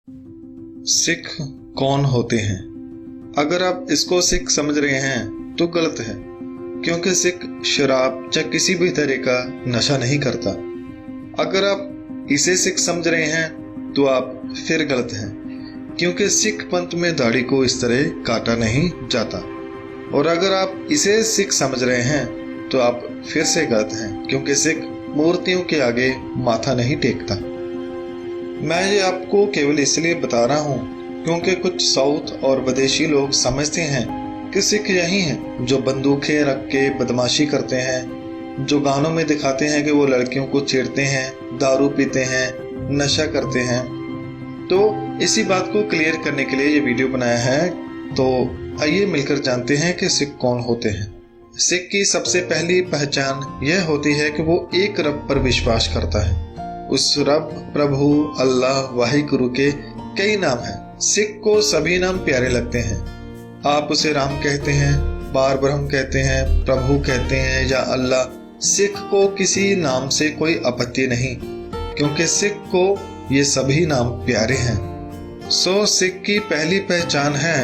सिख कौन होते हैं? अगर आप इसको सिख समझ रहे हैं तो गलत है, क्योंकि सिख शराब या किसी भी तरह का नशा नहीं करता। अगर आप इसे सिख समझ रहे हैं तो आप फिर गलत हैं, क्योंकि सिख पंथ में दाढ़ी को इस तरह काटा नहीं जाता। और अगर आप इसे सिख समझ रहे हैं तो आप फिर से गलत हैं, क्योंकि सिख मूर्तियों के आगे माथा नहीं टेकता। मैं ये आपको केवल इसलिए बता रहा हूँ क्योंकि कुछ साउथ और विदेशी लोग समझते हैं कि सिख यही हैं जो बंदूकें रख के बदमाशी करते हैं, जो गानों में दिखाते हैं कि वो लड़कियों को छेड़ते हैं, दारू पीते हैं, नशा करते हैं। तो इसी बात को क्लियर करने के लिए ये वीडियो बनाया है। तो आइए मिलकर जानते हैं कि सिख कौन होते हैं। सिख की सबसे पहली पहचान यह होती है कि वो एक रब पर विश्वास करता है। उस रब, प्रभु, अल्लाह, वाहिगुरु के कई नाम हैं। सिख को सभी नाम प्यारे लगते हैं। आप उसे राम कहते हैं, बार ब्रह्म कहते हैं, प्रभु कहते हैं या अल्लाह। सिख को किसी नाम से कोई आपत्ति नहीं, क्योंकि सिख को ये सभी नाम प्यारे हैं। सिख की पहली पहचान है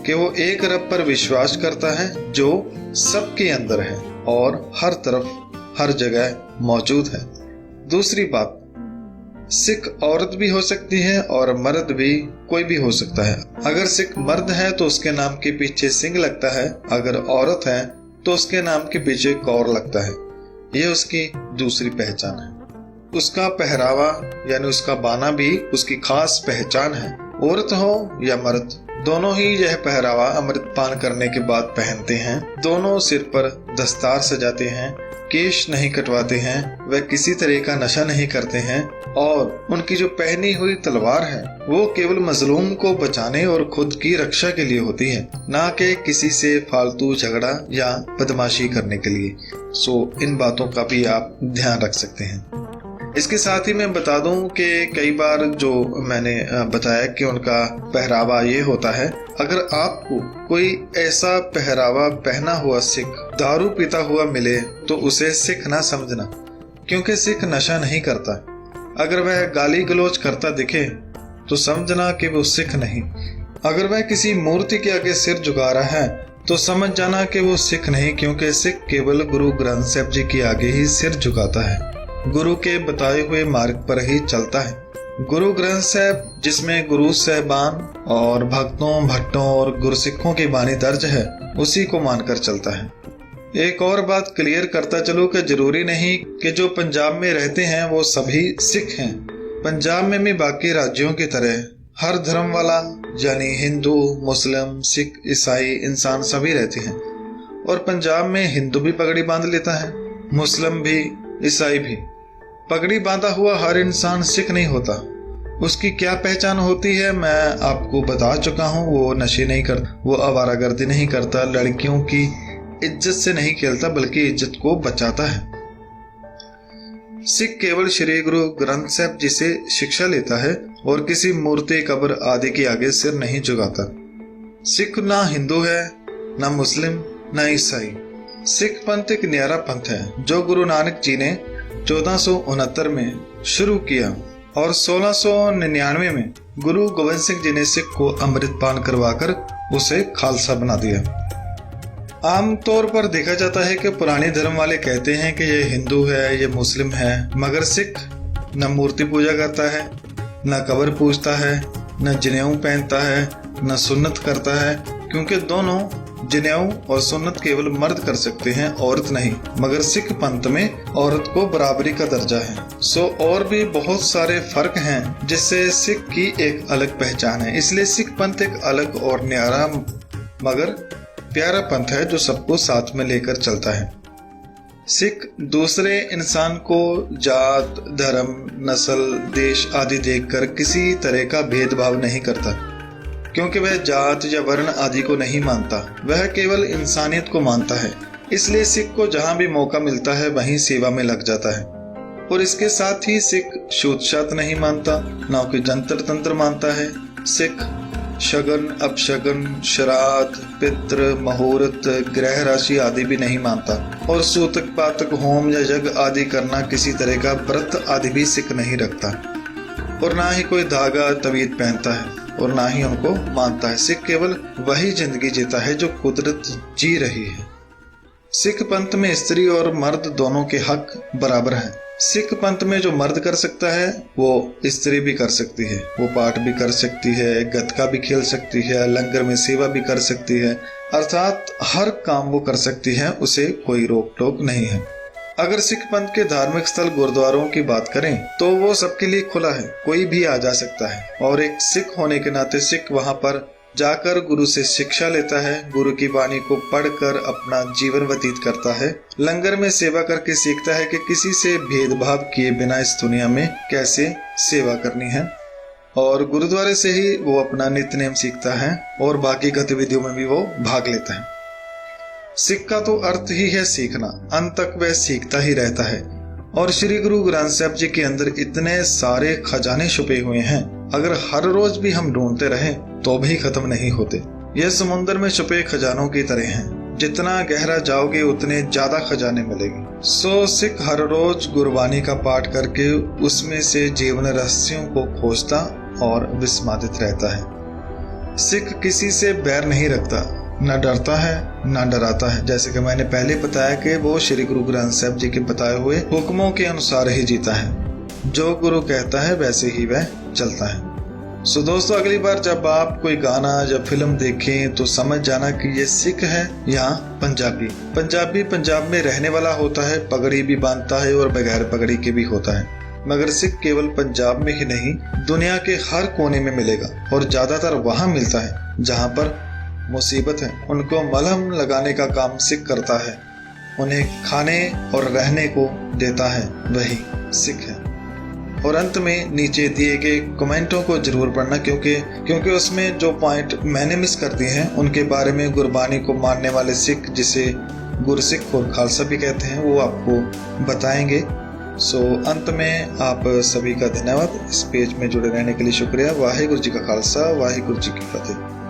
कि वो एक रब पर विश्वास करता है जो सबके अंदर है और हर तरफ हर जगह मौजूद है। दूसरी बात, सिख औरत भी हो सकती है और मर्द भी, कोई भी हो सकता है। अगर सिख मर्द है तो उसके नाम के पीछे सिंह लगता है, अगर औरत है तो उसके नाम के पीछे कौर लगता है। यह उसकी दूसरी पहचान है। उसका पहरावा यानी उसका बाना भी उसकी खास पहचान है। औरत हो या मर्द, दोनों ही यह पहरावा अमृतपान करने के बाद पहनते हैं। दोनों सिर पर दस्तार सजाते हैं, केश नहीं कटवाते हैं, वह किसी तरह का नशा नहीं करते हैं और उनकी जो पहनी हुई तलवार है वो केवल मजलूम को बचाने और खुद की रक्षा के लिए होती है, ना कि किसी से फालतू झगड़ा या बदमाशी करने के लिए। इन बातों का भी आप ध्यान रख सकते हैं। इसके साथ ही मैं बता दूं कि कई बार जो मैंने बताया कि उनका पहरावा ये होता है। अगर आपको कोई ऐसा पहरावा पहना हुआ सिख दारू पीता हुआ मिले तो उसे सिख ना समझना, क्योंकि सिख नशा नहीं करता। अगर वह गाली गलौज करता दिखे तो समझना कि वो सिख नहीं। अगर वह किसी मूर्ति के आगे सिर झुका रहा है तो समझ जाना कि वो सिख नहीं, क्योंकि सिख केवल गुरु ग्रंथ साहिब जी के आगे ही सिर झुकाता है, गुरु के बताए हुए मार्ग पर ही चलता है। गुरु ग्रंथ साहिब, जिसमें गुरु साहिबान और भक्तों, भट्टों और गुरसिखों की बानी दर्ज है, उसी को मानकर चलता है। एक और बात क्लियर करता चलूं कि जरूरी नहीं कि जो पंजाब में रहते हैं वो सभी सिख हैं। पंजाब में भी बाकी राज्यों की तरह हर धर्म वाला यानी हिंदू, मुस्लिम, सिख, ईसाई इंसान सभी रहते हैं। और पंजाब में हिंदू भी पगड़ी बांध लेता है, मुस्लिम भी, ईसाई भी। पगड़ी बांधा हुआ हर इंसान सिख नहीं होता। उसकी क्या पहचान होती है मैं आपको बता चुका हूँ। वो नशे नहीं करता, वो आवारागर्दी नहीं करता, लड़कियों की इज्जत से नहीं खेलता बल्कि इज्जत को बचाता है। सिख केवल श्री गुरु ग्रंथ साहिब जी से शिक्षा लेता है और किसी मूर्ति, कब्र आदि के आगे सिर नहीं झुकाता। सिख ना हिंदू है, ना मुस्लिम, ना ईसाई। सिख पंथ एक न्यारा पंथ है जो गुरु नानक जी ने 1469 में शुरू किया और 1699 में गुरु गोविंद सिंह जी ने सिख को अमृतपान करवाकर उसे खालसा बना दिया। आमतौर पर देखा जाता है कि पुराने धर्म वाले कहते हैं कि ये हिंदू है, ये मुस्लिम है, मगर सिख न मूर्ति पूजा करता है, न कब्र पूजता है, न जनेऊ पहनता है, न सुन्नत करता है, क्योंकि दोनों जनेऊ और सुन्नत केवल मर्द कर सकते हैं, औरत नहीं। मगर सिख पंथ में औरत को बराबरी का दर्जा है। और भी बहुत सारे फर्क हैं जिससे सिख की एक अलग पहचान है। इसलिए सिख पंथ एक अलग और न्यारा मगर प्यारा पंथ है जो सबको साथ में लेकर चलता है। सिख दूसरे इंसान को जात, धर्म, नस्ल, देश आदि देखकर किसी तरह का भेदभाव नहीं करता, क्योंकि वह जात या वर्ण आदि को नहीं मानता, वह केवल इंसानियत को मानता है। इसलिए सिख को जहां भी मौका मिलता है वहीं सेवा में लग जाता है। और इसके साथ ही सिख छूत-छात नहीं मानता, ना कि जंतर तंत्र मानता है। सिख शगन, अपशगन, श्राद्ध, पितृ, मुहूर्त, ग्रह राशि आदि भी नहीं मानता। और सूतक पातक, होम या यज्ञ आदि करना, किसी तरह का व्रत आदि भी सिख नहीं रखता। और ना ही कोई धागा तवीज पहनता है और ना ही उनको मानता है। सिख केवल वही जिंदगी जीता है जो कुदरत जी रही है। सिख पंथ में स्त्री और मर्द दोनों के हक बराबर हैं। सिख पंथ में जो मर्द कर सकता है वो स्त्री भी कर सकती है। वो पाठ भी कर सकती है, गतका भी खेल सकती है, लंगर में सेवा भी कर सकती है, अर्थात हर काम वो कर सकती है, उसे कोई रोक टोक नहीं है। अगर सिख पंथ के धार्मिक स्थल गुरुद्वारों की बात करें तो वो सबके लिए खुला है, कोई भी आ जा सकता है। और एक सिख होने के नाते सिख वहां पर जाकर गुरु से शिक्षा लेता है, गुरु की वाणी को पढ़कर अपना जीवन व्यतीत करता है, लंगर में सेवा करके सीखता है कि किसी से भेदभाव किए बिना इस दुनिया में कैसे सेवा करनी है। और गुरुद्वारे से ही वो अपना नित्य नेम सीखता है और बाकी गतिविधियों में भी वो भाग लेता है। सिख का तो अर्थ ही है सीखना, अंत तक वह सीखता ही रहता है। और श्री गुरु ग्रंथ साहिब जी के अंदर इतने सारे खजाने छुपे हुए हैं, अगर हर रोज भी हम ढूंढते रहें तो भी खत्म नहीं होते। यह समुद्र में छुपे खजानों की तरह हैं, जितना गहरा जाओगे उतने ज्यादा खजाने मिलेंगे। सो सिख हर रोज गुरबानी का पाठ करके उसमें से जीवन रहस्यों को खोजता और विस्मादित रहता है। सिख किसी से बैर नहीं रखता, न डरता है न डराता है। जैसे कि मैंने पहले बताया कि वो श्री गुरु ग्रंथ साहिब जी के बताए हुए हुक्मों के अनुसार ही जीता है। जो गुरु कहता है वैसे ही वह चलता है। सो दोस्तों, अगली बार जब आप कोई गाना या फिल्म देखें तो समझ जाना कि ये सिख है या पंजाबी। पंजाबी पंजाब में रहने वाला होता है, पगड़ी भी बांधता है और बगैर पगड़ी के भी होता है, मगर सिख केवल पंजाब में ही नहीं दुनिया के हर कोने में मिलेगा और ज्यादातर वहां मिलता है जहां पर मुसीबत है। उनको मलहम लगाने का काम सिख करता है, उन्हें खाने और रहने को देता है, वही सिख है। और अंत में नीचे दिए गए कमेंटों को जरूर पढ़ना, क्योंकि उसमें जो पॉइंट मैंने मिस कर दिए हैं उनके बारे में गुरबानी को मानने वाले सिख, जिसे गुरसिख और खालसा भी कहते हैं, वो आपको बताएंगे। सो अंत में आप सभी का धन्यवाद। इस पेज में जुड़े रहने के लिए शुक्रिया। वाहिगुरु जी का खालसा, वाहिगुरु जी की फतेह।